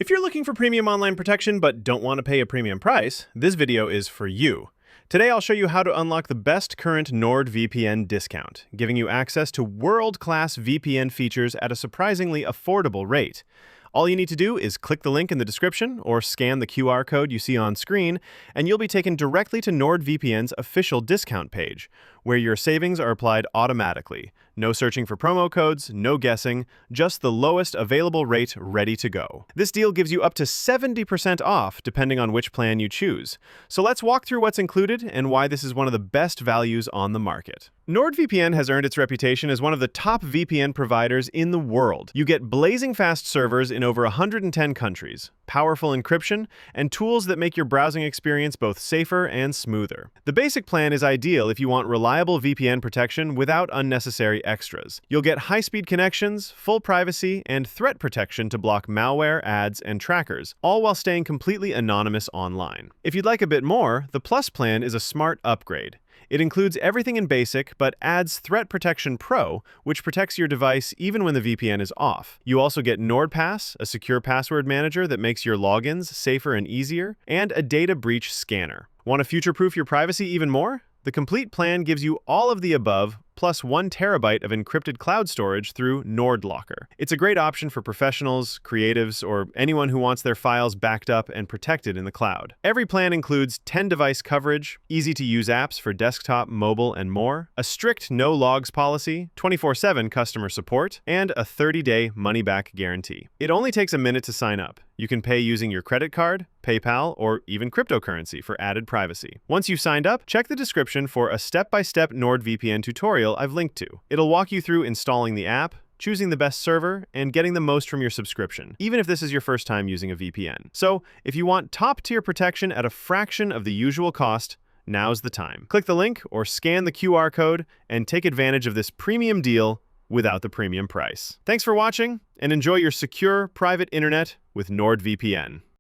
If you're looking for premium online protection but don't want to pay a premium price, this video is for you. Today I'll show you how to unlock the best current NordVPN discount, giving you access to world-class VPN features at a surprisingly affordable rate. All you need to do is click the link in the description or scan the QR code you see on screen, and you'll be taken directly to NordVPN's official discount page, where your savings are applied automatically. No searching for promo codes, no guessing, just the lowest available rate ready to go. This deal gives you up to 70% off depending on which plan you choose. So let's walk through what's included and why this is one of the best values on the market. NordVPN has earned its reputation as one of the top VPN providers in the world. You get blazing fast servers in over 110 countries, powerful encryption, and tools that make your browsing experience both safer and smoother. The basic plan is ideal if you want reliable VPN protection without unnecessary extras. You'll get high-speed connections, full privacy, and threat protection to block malware, ads, and trackers, all while staying completely anonymous online. If you'd like a bit more, the Plus plan is a smart upgrade. It includes everything in Basic, but adds Threat Protection Pro, which protects your device even when the VPN is off. You also get NordPass, a secure password manager that makes your logins safer and easier, and a data breach scanner. Want to future-proof your privacy even more? The complete plan gives you all of the above, plus 1 terabyte of encrypted cloud storage through NordLocker. It's a great option for professionals, creatives, or anyone who wants their files backed up and protected in the cloud. Every plan includes 10-device coverage, easy-to-use apps for desktop, mobile, and more, a strict no-logs policy, 24/7 customer support, and a 30-day money-back guarantee. It only takes a minute to sign up. You can pay using your credit card, PayPal, or even cryptocurrency for added privacy. Once you've signed up, check the description for a step-by-step NordVPN tutorial I've linked to. It'll walk you through installing the app, choosing the best server, and getting the most from your subscription, even if this is your first time using a VPN. So, if you want top-tier protection at a fraction of the usual cost, now's the time. Click the link or scan the QR code and take advantage of this premium deal without the premium price. Thanks for watching, and enjoy your secure, private internet with NordVPN.